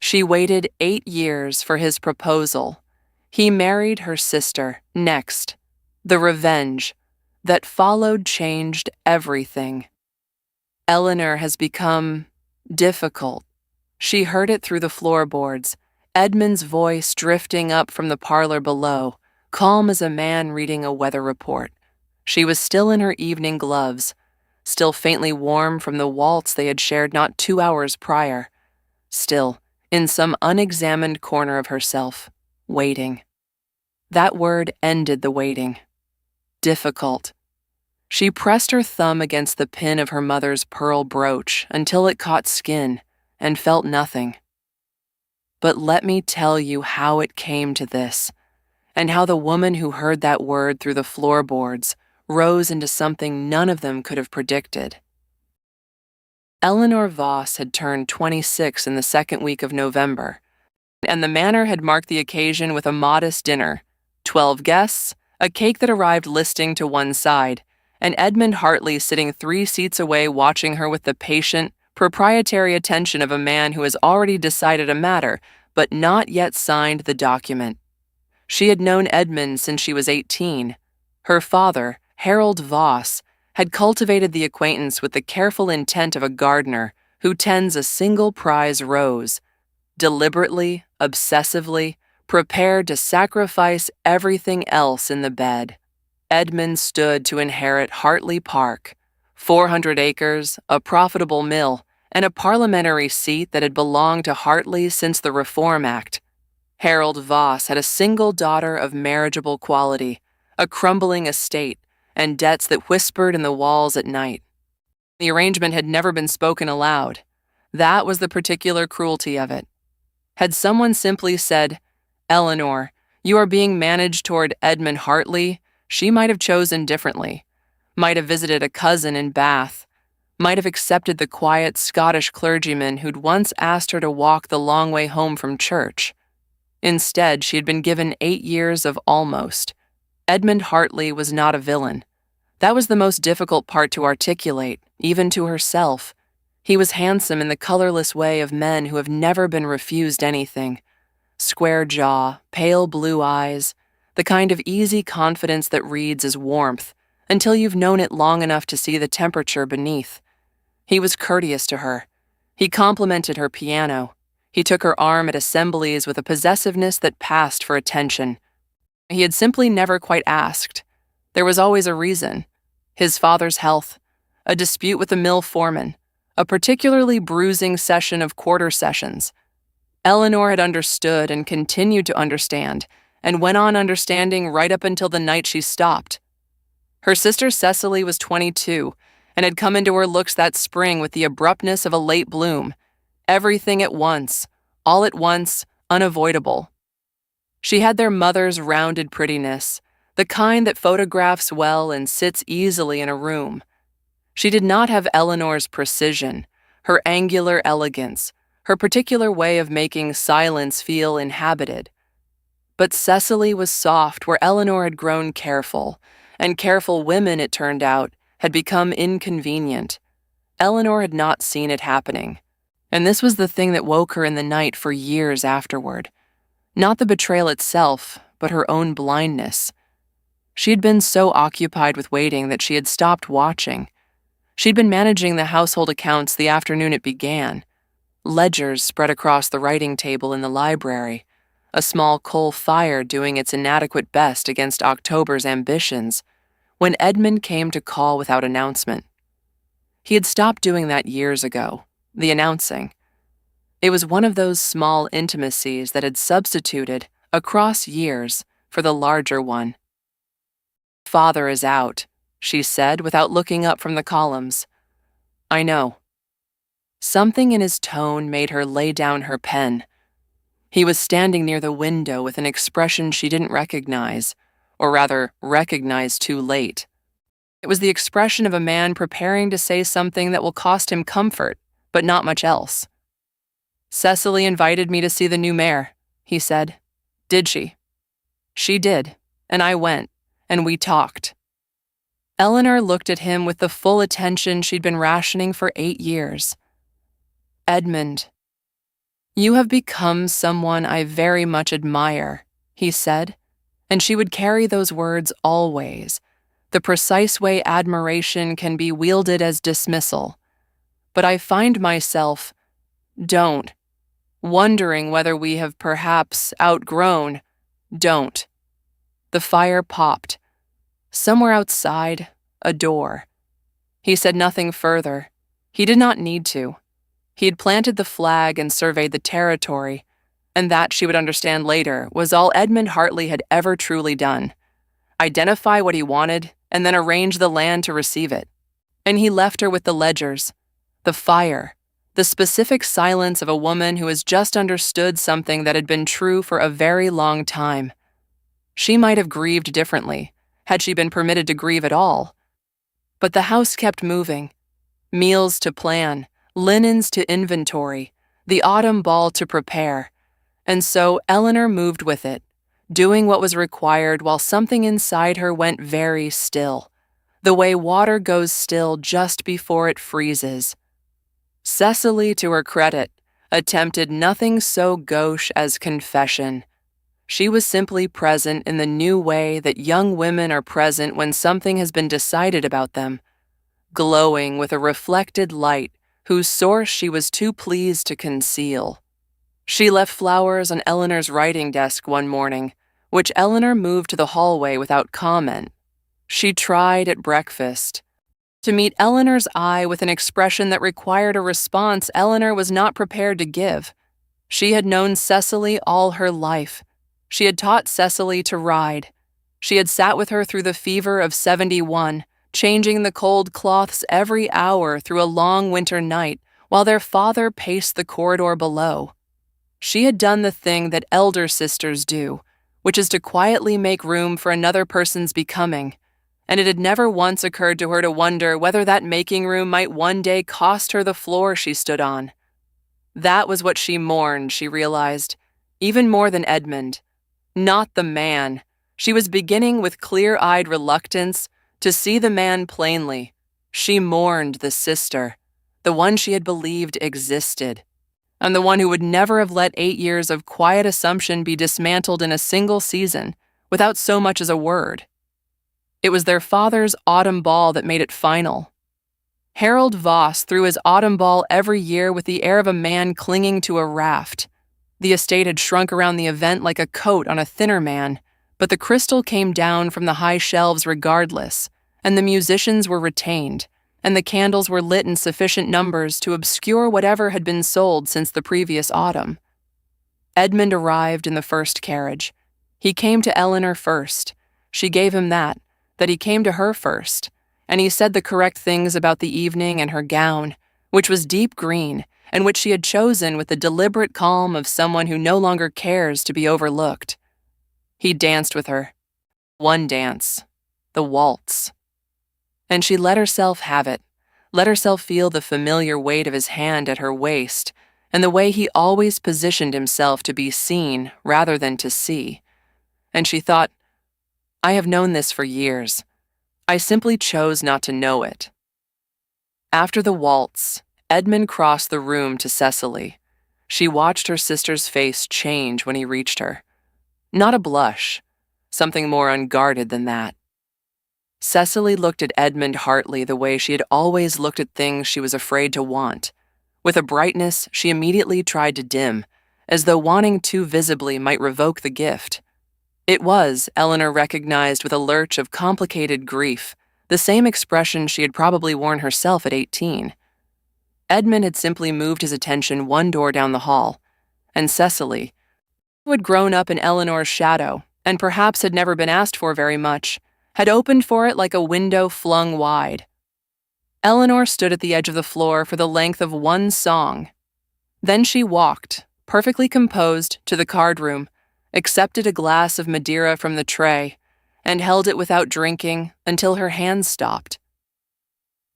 She waited 8 years for his proposal. He married her sister next. The revenge that followed changed everything. Eleanor has become difficult. She heard it through the floorboards, Edmund's voice drifting up from the parlor below, calm as a man reading a weather report. She was still in her evening gloves, still faintly warm from the waltz they had shared not 2 hours prior, still in some unexamined corner of herself, waiting. That word ended the waiting. Difficult. She pressed her thumb against the pin of her mother's pearl brooch until it caught skin and felt nothing. But let me tell you how it came to this, and how the woman who heard that word through the floorboards rose into something none of them could have predicted. Eleanor Voss had turned 26 in the second week of November, and the manor had marked the occasion with a modest dinner, 12 guests, a cake that arrived listing to one side, and Edmund Hartley sitting 3 seats away watching her with the patient, proprietary attention of a man who has already decided a matter but not yet signed the document. She had known Edmund since she was 18. Her father, Harold Voss, had cultivated the acquaintance with the careful intent of a gardener who tends a single prize rose, deliberately, obsessively, prepared to sacrifice everything else in the bed. Edmund stood to inherit Hartley Park, 400 acres, a profitable mill, and a parliamentary seat that had belonged to Hartley since the Reform Act. Harold Voss had a single daughter of marriageable quality, a crumbling estate, and debts that whispered in the walls at night. The arrangement had never been spoken aloud. That was the particular cruelty of it. Had someone simply said, "Eleanor, you are being managed toward Edmund Hartley," she might have chosen differently, might have visited a cousin in Bath, might have accepted the quiet Scottish clergyman who'd once asked her to walk the long way home from church. Instead, she had been given 8 years of almost. Edmund Hartley was not a villain. That was the most difficult part to articulate, even to herself. He was handsome in the colorless way of men who have never been refused anything. Square jaw, pale blue eyes, the kind of easy confidence that reads as warmth until you've known it long enough to see the temperature beneath. He was courteous to her. He complimented her piano. He took her arm at assemblies with a possessiveness that passed for attention. He had simply never quite asked. There was always a reason. His father's health, a dispute with the mill foreman, a particularly bruising session of quarter sessions. Eleanor had understood and continued to understand, and went on understanding right up until the night she stopped. Her sister Cecily was 22, and had come into her looks that spring with the abruptness of a late bloom. Everything at once, all at once, unavoidable. She had their mother's rounded prettiness, the kind that photographs well and sits easily in a room. She did not have Eleanor's precision, her angular elegance, her particular way of making silence feel inhabited. But Cecily was soft where Eleanor had grown careful, and careful women, it turned out, had become inconvenient. Eleanor had not seen it happening, and this was the thing that woke her in the night for years afterward. Not the betrayal itself, but her own blindness. She had been so occupied with waiting that she had stopped watching. She'd been managing the household accounts the afternoon it began. Ledgers spread across the writing table in the library, a small coal fire doing its inadequate best against October's ambitions, when Edmund came to call without announcement. He had stopped doing that years ago, the announcing. It was one of those small intimacies that had substituted, across years, for the larger one. "Father is out," she said without looking up from the columns. "I know." Something in his tone made her lay down her pen. He was standing near the window with an expression she didn't recognize, or rather, recognize too late. It was the expression of a man preparing to say something that will cost him comfort, but not much else. "Cecily invited me to see the new mayor," he said. "Did she?" "She did, and I went, and we talked." Eleanor looked at him with the full attention she'd been rationing for 8 years. "Edmund." "You have become someone I very much admire," he said, and she would carry those words always, the precise way admiration can be wielded as dismissal. But I find myself, don't, wondering whether we have perhaps outgrown, don't. The fire popped. Somewhere outside, a door. He said nothing further. He did not need to. He had planted the flag and surveyed the territory, and that, she would understand later, was all Edmund Hartley had ever truly done. Identify what he wanted, and then arrange the land to receive it. And he left her with the ledgers, the fire, the specific silence of a woman who has just understood something that had been true for a very long time. She might have grieved differently, had she been permitted to grieve at all. But the house kept moving. Meals to plan, linens to inventory, the autumn ball to prepare. And so Eleanor moved with it, doing what was required while something inside her went very still, the way water goes still just before it freezes. Cecily, to her credit, attempted nothing so gauche as confession. She was simply present in the new way that young women are present when something has been decided about them, glowing with a reflected light whose source she was too pleased to conceal. She left flowers on Eleanor's writing desk one morning, which Eleanor moved to the hallway without comment. She tried at breakfast. To meet Eleanor's eye with an expression that required a response Eleanor was not prepared to give. She had known Cecily all her life. She had taught Cecily to ride. She had sat with her through the fever of 71, changing the cold cloths every hour through a long winter night while their father paced the corridor below. She had done the thing that elder sisters do, which is to quietly make room for another person's becoming, and it had never once occurred to her to wonder whether that making room might one day cost her the floor she stood on. That was what she mourned, she realized, even more than Edmund. Not the man. She was beginning with clear-eyed reluctance to see the man plainly. She mourned the sister, the one she had believed existed, and the one who would never have let 8 years of quiet assumption be dismantled in a single season, without so much as a word. It was their father's autumn ball that made it final. Harold Voss threw his autumn ball every year with the air of a man clinging to a raft. The estate had shrunk around the event like a coat on a thinner man, but the crystal came down from the high shelves regardless, and the musicians were retained, and the candles were lit in sufficient numbers to obscure whatever had been sold since the previous autumn. Edmund arrived in the first carriage. He came to Eleanor first. She gave him that he came to her first, and he said the correct things about the evening and her gown, which was deep green, and which she had chosen with the deliberate calm of someone who no longer cares to be overlooked. He danced with her. One dance. The waltz. And she let herself have it, let herself feel the familiar weight of his hand at her waist, and the way he always positioned himself to be seen rather than to see. And she thought, I have known this for years. I simply chose not to know it. After the waltz, Edmund crossed the room to Cecily. She watched her sister's face change when he reached her. Not a blush, something more unguarded than that. Cecily looked at Edmund Hartley the way she had always looked at things she was afraid to want, with a brightness she immediately tried to dim, as though wanting too visibly might revoke the gift. It was, Eleanor recognized with a lurch of complicated grief, the same expression she had probably worn herself at 18. Edmund had simply moved his attention one door down the hall, and Cecily, who had grown up in Eleanor's shadow and perhaps had never been asked for very much, had opened for it like a window flung wide. Eleanor stood at the edge of the floor for the length of one song. Then she walked, perfectly composed, to the card room, accepted a glass of Madeira from the tray, and held it without drinking until her hands stopped.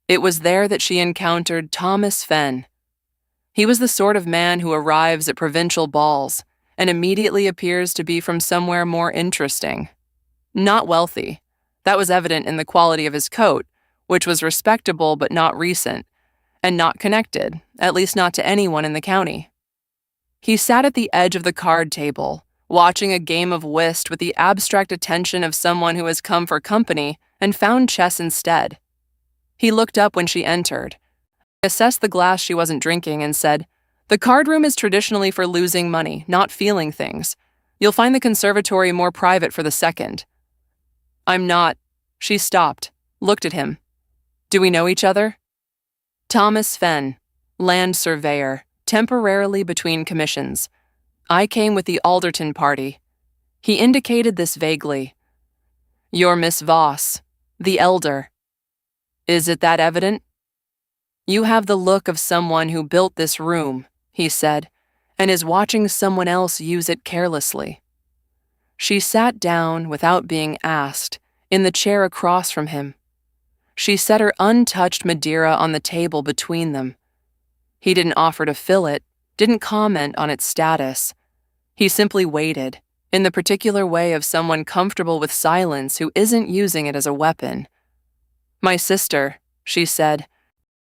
It was there that she encountered Thomas Fen. He was the sort of man who arrives at provincial balls and immediately appears to be from somewhere more interesting. Not wealthy. That was evident in the quality of his coat, which was respectable but not recent, and not connected, at least not to anyone in the county. He sat at the edge of the card table, watching a game of whist with the abstract attention of someone who has come for company and found chess instead. He looked up when she entered, assessed the glass she wasn't drinking, and said, "The card room is traditionally for losing money, not feeling things. You'll find the conservatory more private for the second." "I'm not." She stopped, looked at him. "Do we know each other?" "Thomas Fen, land surveyor, temporarily between commissions. I came with the Alderton party." He indicated this vaguely. "You're Miss Voss, the elder." "Is it that evident?" "You have the look of someone who built this room," he said, "and is watching someone else use it carelessly." She sat down without being asked, in the chair across from him. She set her untouched Madeira on the table between them. He didn't offer to fill it, didn't comment on its status. He simply waited, in the particular way of someone comfortable with silence who isn't using it as a weapon. "My sister," she said,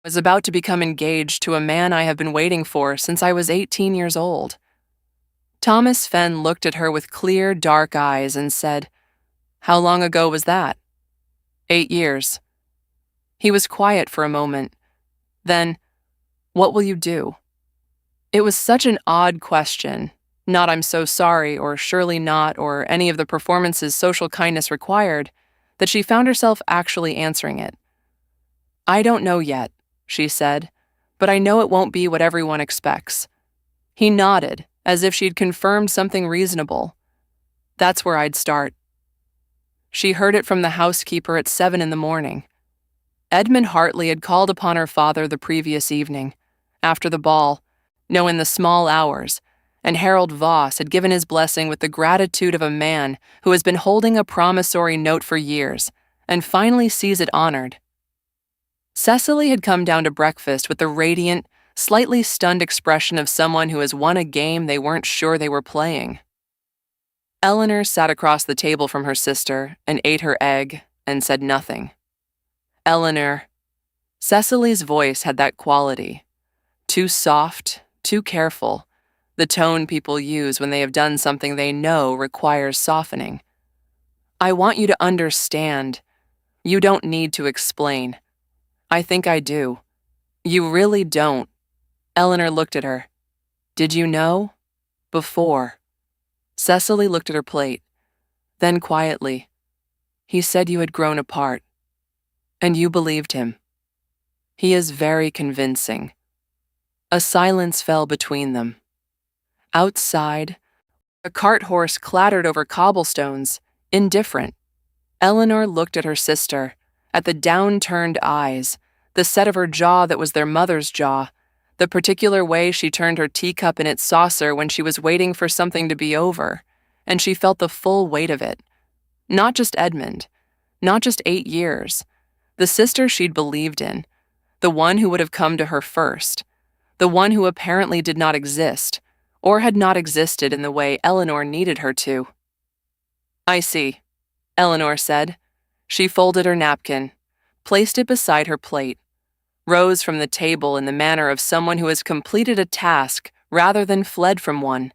"was about to become engaged to a man I have been waiting for since I was 18 years old." Thomas Fen looked at her with clear, dark eyes and said, "How long ago was that?" 8 years. He was quiet for a moment. Then, "What will you do?" It was such an odd question, not "I'm so sorry" or "surely not" or any of the performances social kindness required, that she found herself actually answering it. "I don't know yet," she said, "but I know it won't be what everyone expects." He nodded, as if she'd confirmed something reasonable. "That's where I'd start." She heard it from the housekeeper at 7 in the morning. Edmund Hartley had called upon her father the previous evening, after the ball, in the small hours, and Harold Voss had given his blessing with the gratitude of a man who has been holding a promissory note for years and finally sees it honored. Cecily had come down to breakfast with the radiant, slightly stunned expression of someone who has won a game they weren't sure they were playing. Eleanor sat across the table from her sister and ate her egg and said nothing. "Eleanor." Cecily's voice had that quality. Too soft, too careful, the tone people use when they have done something they know requires softening. "I want you to understand. You don't need to explain. I think I do. You really don't." Eleanor looked at her. "Did you know?" "Before." Cecily looked at her plate. Then quietly, "He said you had grown apart. And you believed him. He is very convincing." A silence fell between them. Outside, a cart horse clattered over cobblestones, indifferent. Eleanor looked at her sister, at the down-turned eyes, the set of her jaw that was their mother's jaw, the particular way she turned her teacup in its saucer when she was waiting for something to be over, and she felt the full weight of it. Not just Edmund, not just 8 years, the sister she'd believed in, the one who would have come to her first, the one who apparently did not exist, or had not existed in the way Eleanor needed her to. "I see," Eleanor said. She folded her napkin, placed it beside her plate, rose from the table in the manner of someone who has completed a task rather than fled from one.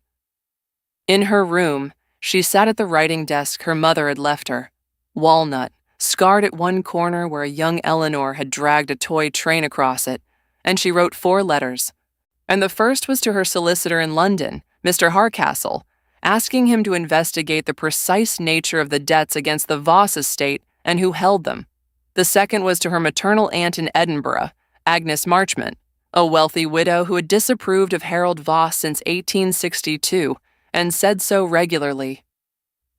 In her room, she sat at the writing desk her mother had left her, walnut, scarred at one corner where a young Eleanor had dragged a toy train across it, and she wrote 4 letters. And the first was to her solicitor in London, Mr. Harcastle, asking him to investigate the precise nature of the debts against the Voss estate and who held them. The second was to her maternal aunt in Edinburgh, Agnes Marchmont, a wealthy widow who had disapproved of Harold Voss since 1862 and said so regularly.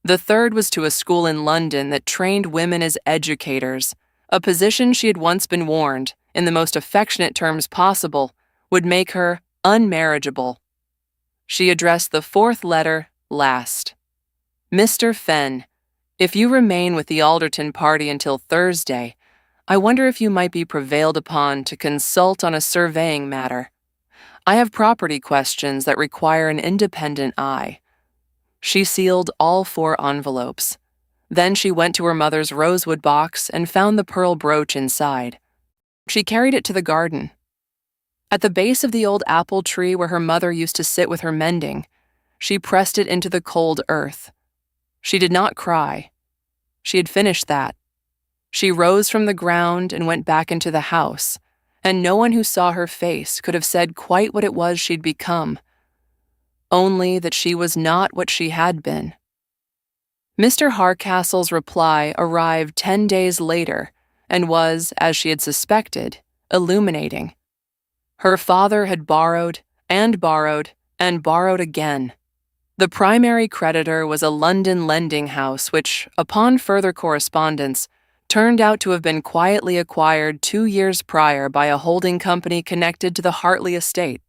The third was to a school in London that trained women as educators, a position she had once been warned, in the most affectionate terms possible, would make her unmarriageable. She addressed the 4th letter last. "Mr. Fen, if you remain with the Alderton party until Thursday, I wonder if you might be prevailed upon to consult on a surveying matter. I have property questions that require an independent eye." She sealed all 4 envelopes. Then she went to her mother's rosewood box and found the pearl brooch inside. She carried it to the garden. At the base of the old apple tree where her mother used to sit with her mending, she pressed it into the cold earth. She did not cry. She had finished that. She rose from the ground and went back into the house, and no one who saw her face could have said quite what it was she'd become, only that she was not what she had been. Mr. Harcastle's reply arrived 10 days later and was, as she had suspected, illuminating. Her father had borrowed and borrowed and borrowed again. The primary creditor was a London lending house which, upon further correspondence, turned out to have been quietly acquired 2 years prior by a holding company connected to the Hartley estate.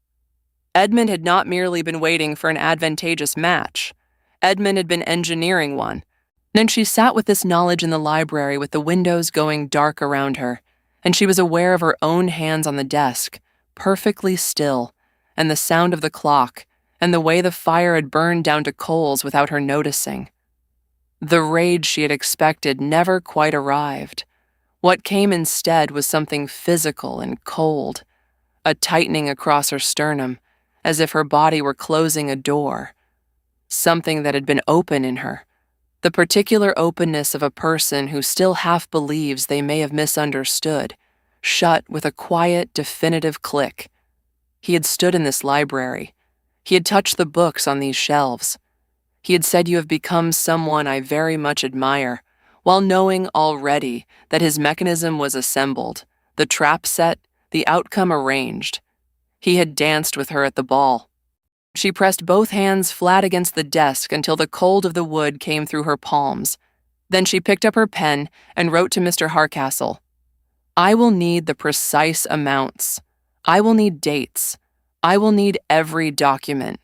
Edmund had not merely been waiting for an advantageous match. Edmund had been engineering one. And she sat with this knowledge in the library with the windows going dark around her, and she was aware of her own hands on the desk, perfectly still, and the sound of the clock, and the way the fire had burned down to coals without her noticing. The rage she had expected never quite arrived. What came instead was something physical and cold, a tightening across her sternum, as if her body were closing a door. Something that had been open in her, the particular openness of a person who still half believes they may have misunderstood, shut with a quiet, definitive click. He had stood in this library. He had touched the books on these shelves. He had said, "You have become someone I very much admire," while knowing already that his mechanism was assembled, the trap set, the outcome arranged. He had danced with her at the ball. She pressed both hands flat against the desk until the cold of the wood came through her palms. Then she picked up her pen and wrote to Mr. Harcastle. "I will need the precise amounts. I will need dates. I will need every document."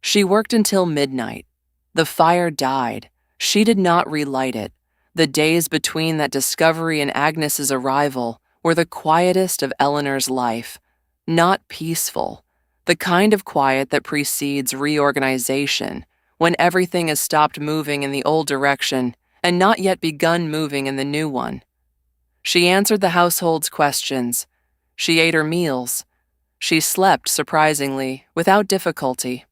She worked until midnight. The fire died. She did not relight it. The days between that discovery and Agnes's arrival were the quietest of Eleanor's life. Not peaceful, the kind of quiet that precedes reorganization, when everything has stopped moving in the old direction and not yet begun moving in the new one. She answered the household's questions. She ate her meals. She slept, surprisingly, without difficulty.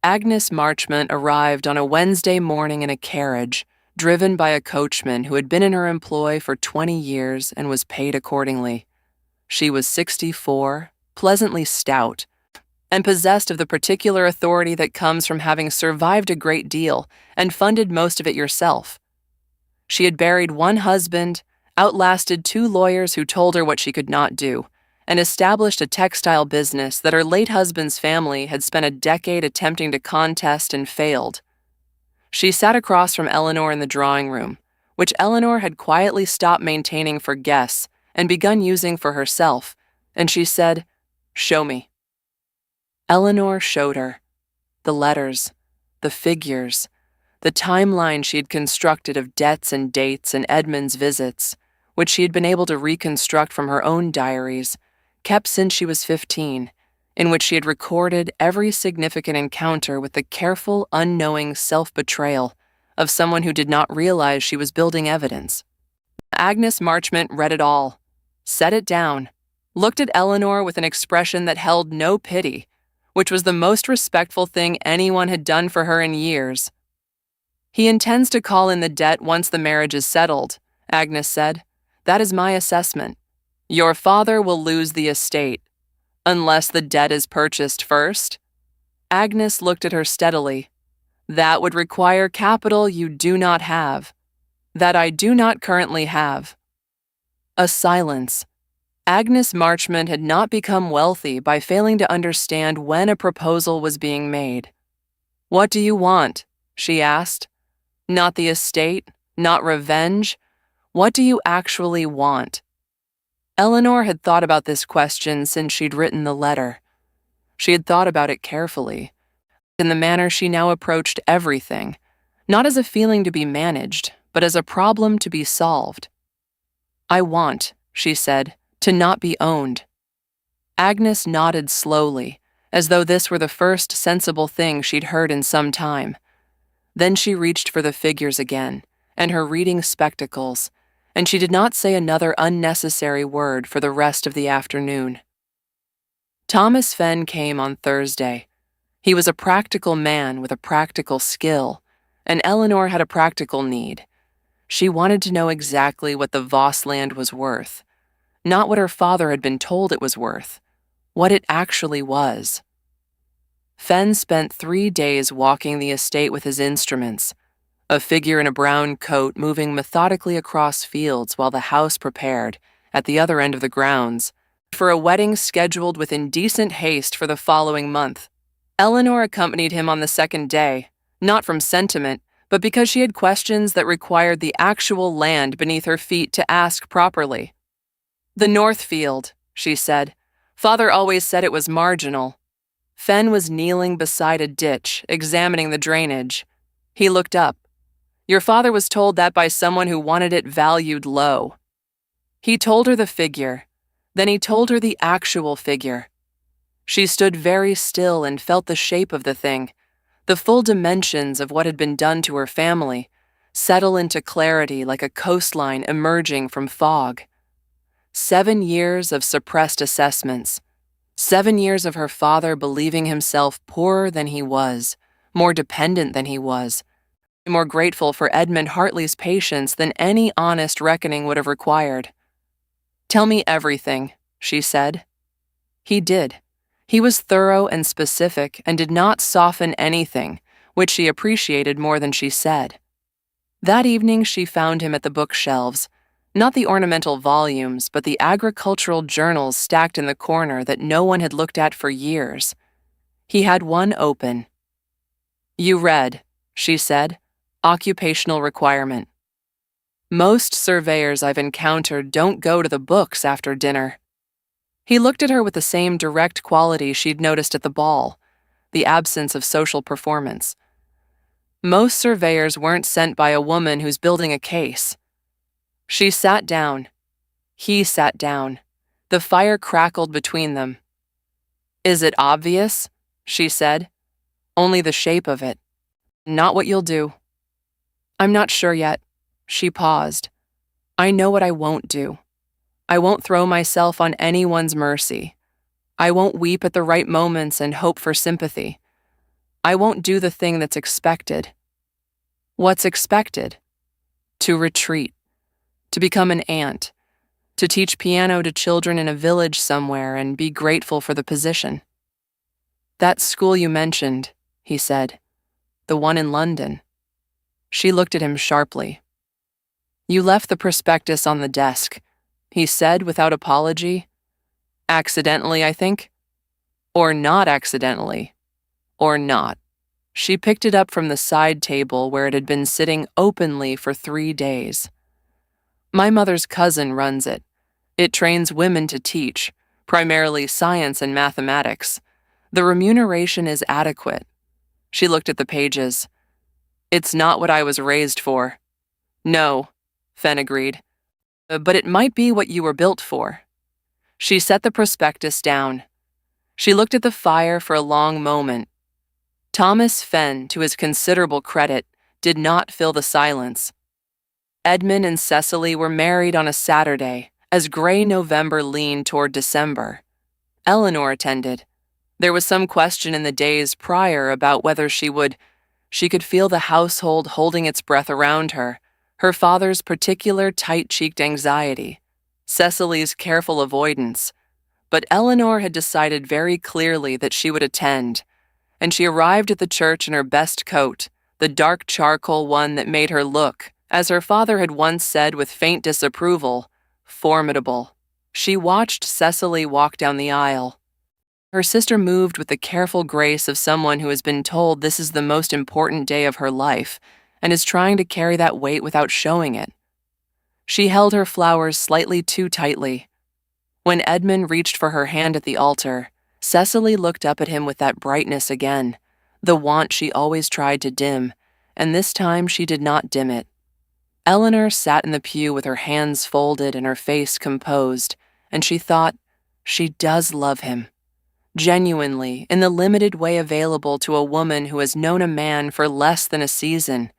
Agnes Marchmont arrived on a Wednesday morning in a carriage, driven by a coachman who had been in her employ for 20 years and was paid accordingly. She was 64, pleasantly stout, and possessed of the particular authority that comes from having survived a great deal and funded most of it yourself. She had buried one husband, outlasted 2 lawyers who told her what she could not do, and established a textile business that her late husband's family had spent a decade attempting to contest and failed. She sat across from Eleanor in the drawing room, which Eleanor had quietly stopped maintaining for guests and begun using for herself, and she said, "Show me." Eleanor showed her. The letters, the figures, the timeline she had constructed of debts and dates and Edmund's visits, which she had been able to reconstruct from her own diaries, kept since she was 15, in which she had recorded every significant encounter with the careful, unknowing self-betrayal of someone who did not realize she was building evidence. Agnes Marchmont read it all, set it down, looked at Eleanor with an expression that held no pity, which was the most respectful thing anyone had done for her in years. "He intends to call in the debt once the marriage is settled," Agnes said. "That is my assessment. Your father will lose the estate, unless the debt is purchased first." Agnes looked at her steadily. "That would require capital you do not have. That I do not currently have." A silence. Agnes Marchmont had not become wealthy by failing to understand when a proposal was being made. "What do you want?" she asked. "Not the estate, not revenge. What do you actually want?" Eleanor had thought about this question since she'd written the letter. She had thought about it carefully, in the manner she now approached everything, not as a feeling to be managed, but as a problem to be solved. "I want," she said, "to not be owned." Agnes nodded slowly, as though this were the first sensible thing she'd heard in some time. Then she reached for the figures again, and her reading spectacles, and she did not say another unnecessary word for the rest of the afternoon. Thomas Fen came on Thursday. He was a practical man with a practical skill, and Eleanor had a practical need. She wanted to know exactly what the Voss land was worth, not what her father had been told it was worth, what it actually was. Fen spent 3 days walking the estate with his instruments, a figure in a brown coat moving methodically across fields while the house prepared, at the other end of the grounds, for a wedding scheduled with indecent haste for the following month. Eleanor accompanied him on the second day, not from sentiment, but because she had questions that required the actual land beneath her feet to ask properly. "The North Field," she said. "Father always said it was marginal." Fen was kneeling beside a ditch, examining the drainage. He looked up. "Your father was told that by someone who wanted it valued low." He told her the figure. Then he told her the actual figure. She stood very still and felt the shape of the thing, the full dimensions of what had been done to her family, settle into clarity like a coastline emerging from fog. 7 years of suppressed assessments. 7 years of her father believing himself poorer than he was, more dependent than he was, more grateful for Edmund Hartley's patience than any honest reckoning would have required. "Tell me everything," she said. He did. He was thorough and specific and did not soften anything, which she appreciated more than she said. That evening she found him at the bookshelves, not the ornamental volumes, but the agricultural journals stacked in the corner that no one had looked at for years. He had one open. "You read," she said, "occupational requirement. Most surveyors I've encountered don't go to the books after dinner." He looked at her with the same direct quality she'd noticed at the ball, the absence of social performance. Most surveyors weren't sent by a woman who's building a case. She sat down. He sat down. The fire crackled between them. "Is it obvious?" she said. "Only the shape of it. Not what you'll do." "I'm not sure yet." She paused. "I know what I won't do. I won't throw myself on anyone's mercy. I won't weep at the right moments and hope for sympathy. I won't do the thing that's expected." "What's expected?" "To retreat. To become an aunt. To teach piano to children in a village somewhere and be grateful for the position." "That school you mentioned," he said. "The one in London." She looked at him sharply. "You left the prospectus on the desk," he said without apology. "Accidentally, I think. Or not accidentally. Or not." She picked it up from the side table where it had been sitting openly for 3 days. "My mother's cousin runs it. It trains women to teach, primarily science and mathematics. The remuneration is adequate." She looked at the pages. "It's not what I was raised for." "No," Fen agreed. "But it might be what you were built for." She set the prospectus down. She looked at the fire for a long moment. Thomas Fen, to his considerable credit, did not fill the silence. Edmund and Cecily were married on a Saturday, as gray November leaned toward December. Eleanor attended. There was some question in the days prior about whether she could feel the household holding its breath around her, her father's particular tight-cheeked anxiety, Cecily's careful avoidance. But Eleanor had decided very clearly that she would attend, and she arrived at the church in her best coat, the dark charcoal one that made her look, as her father had once said with faint disapproval, formidable. She watched Cecily walk down the aisle. Her sister moved with the careful grace of someone who has been told this is the most important day of her life and is trying to carry that weight without showing it. She held her flowers slightly too tightly. When Edmund reached for her hand at the altar, Cecily looked up at him with that brightness again, the want she always tried to dim, and this time she did not dim it. Eleanor sat in the pew with her hands folded and her face composed, and she thought, she does love him. Genuinely, in the limited way available to a woman who has known a man for less than a season.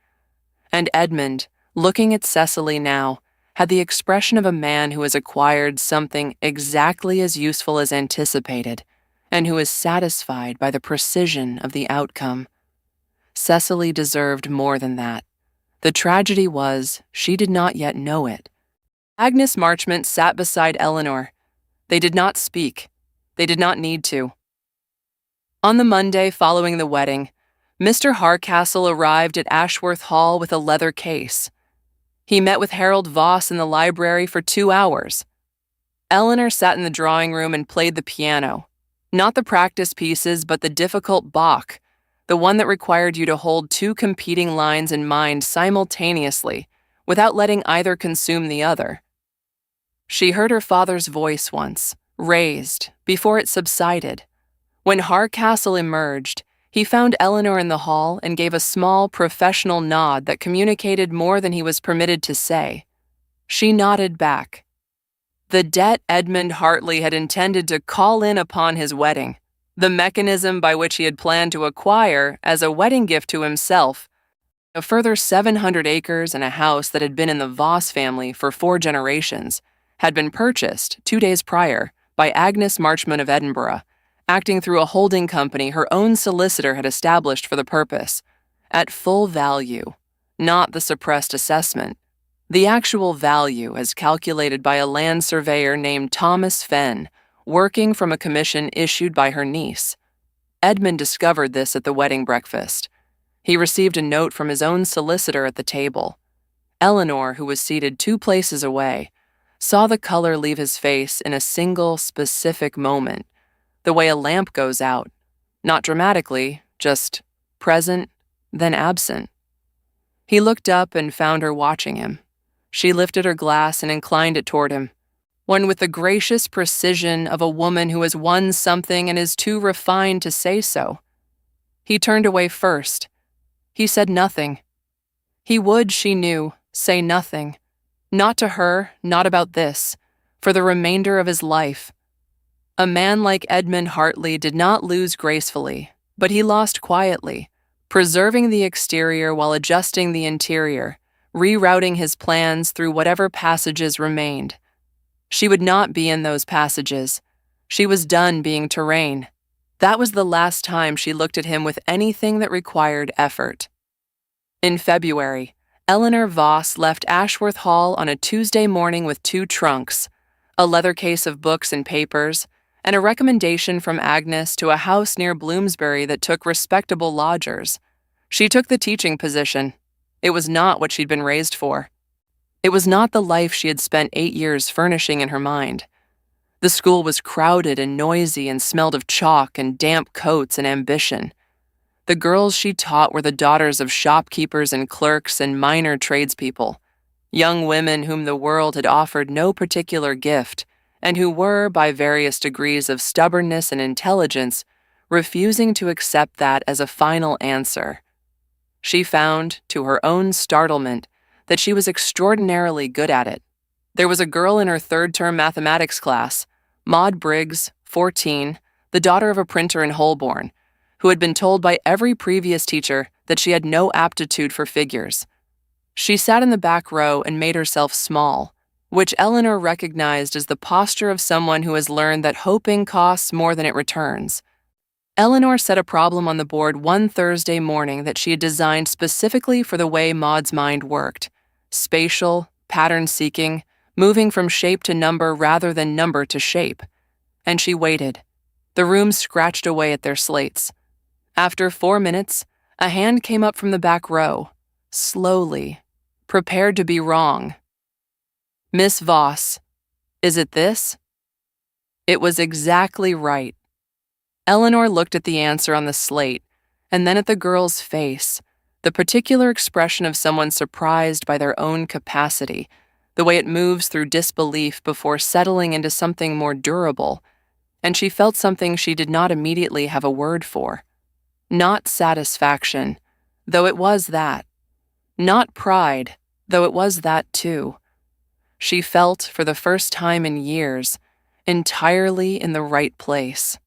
And Edmund, looking at Cecily now, had the expression of a man who has acquired something exactly as useful as anticipated, and who is satisfied by the precision of the outcome. Cecily deserved more than that. The tragedy was, she did not yet know it. Agnes Marchmont sat beside Eleanor. They did not speak. They did not need to. On the Monday following the wedding, Mr. Hardcastle arrived at Ashworth Hall with a leather case. He met with Harold Voss in the library for 2 hours. Eleanor sat in the drawing room and played the piano. Not the practice pieces, but the difficult Bach, the one that required you to hold 2 competing lines in mind simultaneously, without letting either consume the other. She heard her father's voice once, raised, before it subsided. When Hardcastle emerged, he found Eleanor in the hall and gave a small, professional nod that communicated more than he was permitted to say. She nodded back. The debt Edmund Hartley had intended to call in upon his wedding, the mechanism by which he had planned to acquire, as a wedding gift to himself, a further 700 acres and a house that had been in the Voss family for 4 generations, had been purchased 2 days prior by Agnes Marchmont of Edinburgh, acting through a holding company her own solicitor had established for the purpose, at full value, not the suppressed assessment, the actual value as calculated by a land surveyor named Thomas Fen, working from a commission issued by her niece. Edmund discovered this at the wedding breakfast. He received a note from his own solicitor at the table. Eleanor, who was seated 2 places away, saw the color leave his face in a single, specific moment, the way a lamp goes out, not dramatically, just present, then absent. He looked up and found her watching him. She lifted her glass and inclined it toward him, one with the gracious precision of a woman who has won something and is too refined to say so. He turned away first. He said nothing. He would, she knew, say nothing. Not to her, not about this, for the remainder of his life. A man like Edmund Hartley did not lose gracefully, but he lost quietly, preserving the exterior while adjusting the interior, rerouting his plans through whatever passages remained. She would not be in those passages. She was done being terrain. That was the last time she looked at him with anything that required effort. In February, Eleanor Voss left Ashworth Hall on a Tuesday morning with 2 trunks, a leather case of books and papers, and a recommendation from Agnes to a house near Bloomsbury that took respectable lodgers. She took the teaching position. It was not what she'd been raised for. It was not the life she had spent 8 years furnishing in her mind. The school was crowded and noisy and smelled of chalk and damp coats and ambition. The girls she taught were the daughters of shopkeepers and clerks and minor tradespeople, young women whom the world had offered no particular gift, and who were, by various degrees of stubbornness and intelligence, refusing to accept that as a final answer. She found, to her own startlement, that she was extraordinarily good at it. There was a girl in her 3rd-term mathematics class, Maud Briggs, 14, the daughter of a printer in Holborn, who had been told by every previous teacher that she had no aptitude for figures. She sat in the back row and made herself small, which Eleanor recognized as the posture of someone who has learned that hoping costs more than it returns. Eleanor set a problem on the board one Thursday morning that she had designed specifically for the way Maud's mind worked, spatial, pattern-seeking, moving from shape to number rather than number to shape. And she waited. The room scratched away at their slates. After 4 minutes, a hand came up from the back row, slowly, prepared to be wrong. "Miss Voss, is it this?" It was exactly right. Eleanor looked at the answer on the slate, and then at the girl's face, the particular expression of someone surprised by their own capacity, the way it moves through disbelief before settling into something more durable, and she felt something she did not immediately have a word for. Not satisfaction, though it was that. Not pride, though it was that too. She felt, for the first time in years, entirely in the right place.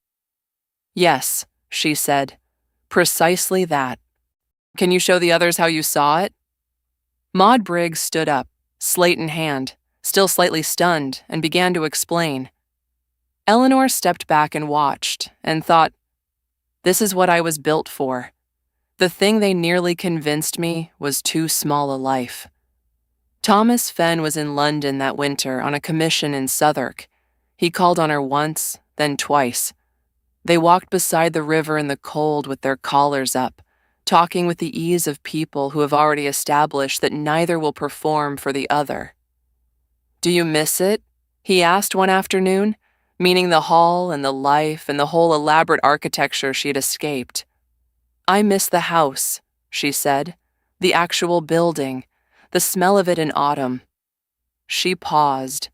"Yes," she said, "precisely that. Can you show the others how you saw it?" Maud Briggs stood up, slate in hand, still slightly stunned, and began to explain. Eleanor stepped back and watched, and thought, "This is what I was built for. The thing they nearly convinced me was too small a life." Thomas Fen was in London that winter on a commission in Southwark. He called on her once, then twice. They walked beside the river in the cold with their collars up, talking with the ease of people who have already established that neither will perform for the other. "Do you miss it?" he asked one afternoon, meaning the hall and the life and the whole elaborate architecture she had escaped. "I miss the house," she said, "the actual building, the smell of it in autumn." She paused.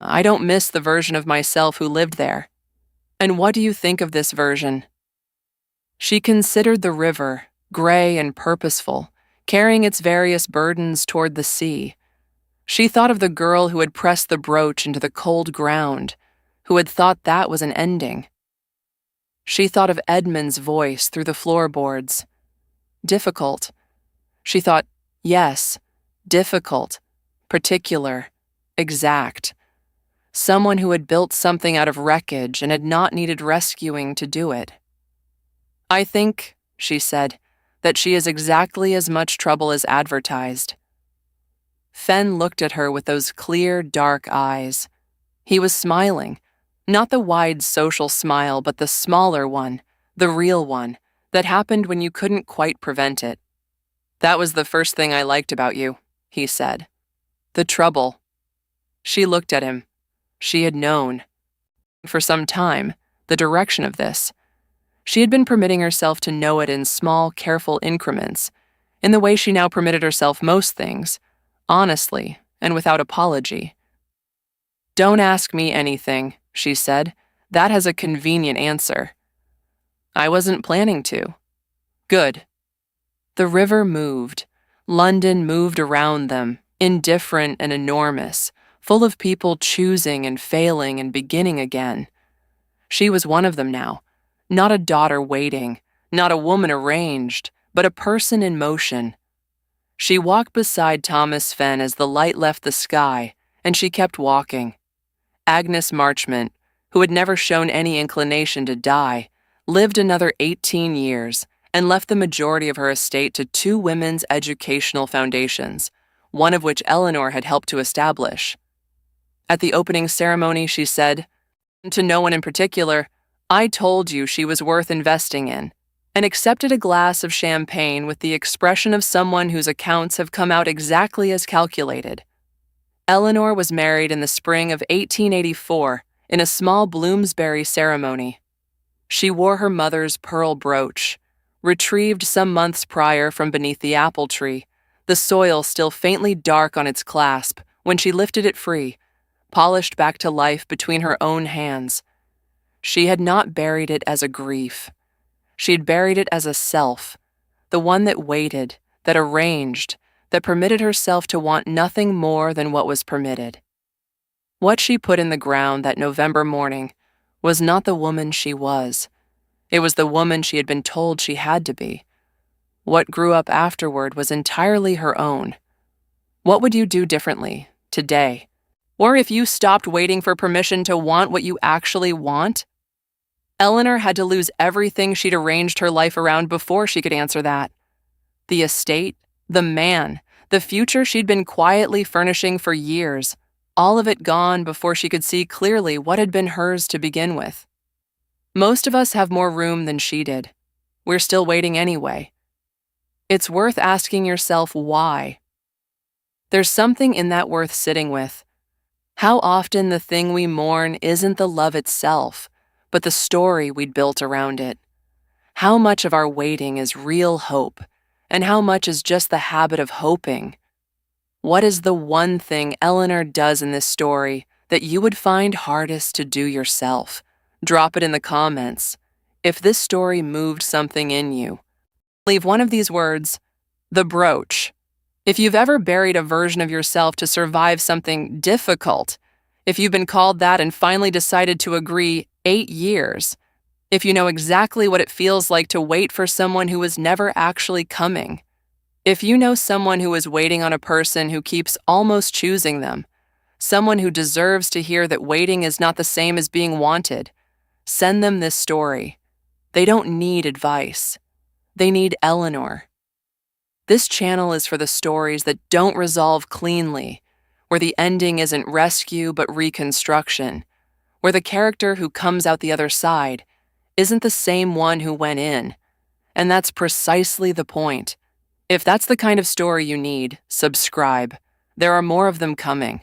"I don't miss the version of myself who lived there." "And what do you think of this version?" She considered the river, gray and purposeful, carrying its various burdens toward the sea. She thought of the girl who had pressed the brooch into the cold ground, who had thought that was an ending. She thought of Edmund's voice through the floorboards. Difficult. She thought, yes, difficult, particular, exact. Someone who had built something out of wreckage and had not needed rescuing to do it. "I think," she said, "that she is exactly as much trouble as advertised." Fen looked at her with those clear, dark eyes. He was smiling, not the wide social smile, but the smaller one, the real one, that happened when you couldn't quite prevent it. "That was the first thing I liked about you," he said. "The trouble." She looked at him. She had known. For some time, the direction of this. She had been permitting herself to know it in small, careful increments, in the way she now permitted herself most things, honestly and without apology. "Don't ask me anything," she said. "That has a convenient answer." "I wasn't planning to." "Good." The river moved. London moved around them, indifferent and enormous, full of people choosing and failing and beginning again. She was one of them now, not a daughter waiting, not a woman arranged, but a person in motion. She walked beside Thomas Fen as the light left the sky, and she kept walking. Agnes Marchmont, who had never shown any inclination to die, lived another 18 years and left the majority of her estate to 2 women's educational foundations, one of which Eleanor had helped to establish. At the opening ceremony, she said, to no one in particular, "I told you she was worth investing in," and accepted a glass of champagne with the expression of someone whose accounts have come out exactly as calculated. Eleanor was married in the spring of 1884 in a small Bloomsbury ceremony. She wore her mother's pearl brooch, retrieved some months prior from beneath the apple tree, the soil still faintly dark on its clasp when she lifted it free, polished back to life between her own hands. She had not buried it as a grief. She had buried it as a self, the one that waited, that arranged, that permitted herself to want nothing more than what was permitted. What she put in the ground that November morning was not the woman she was. It was the woman she had been told she had to be. What grew up afterward was entirely her own. What would you do differently, today? Or if you stopped waiting for permission to want what you actually want? Eleanor had to lose everything she'd arranged her life around before she could answer that. The estate, the man, the future she'd been quietly furnishing for years, all of it gone before she could see clearly what had been hers to begin with. Most of us have more room than she did. We're still waiting anyway. It's worth asking yourself why. There's something in that worth sitting with. How often the thing we mourn isn't the love itself, but the story we'd built around it. How much of our waiting is real hope, and how much is just the habit of hoping? What is the one thing Eleanor does in this story that you would find hardest to do yourself? Drop it in the comments. If this story moved something in you, leave one of these words, the brooch. If you've ever buried a version of yourself to survive something difficult, if you've been called that and finally decided to agree 8 years, if you know exactly what it feels like to wait for someone who is never actually coming, if you know someone who is waiting on a person who keeps almost choosing them, someone who deserves to hear that waiting is not the same as being wanted. Send them this story. They don't need advice. They need Eleanor. This channel is for the stories that don't resolve cleanly, where the ending isn't rescue but reconstruction, where the character who comes out the other side isn't the same one who went in. And that's precisely the point. If that's the kind of story you need, subscribe. There are more of them coming.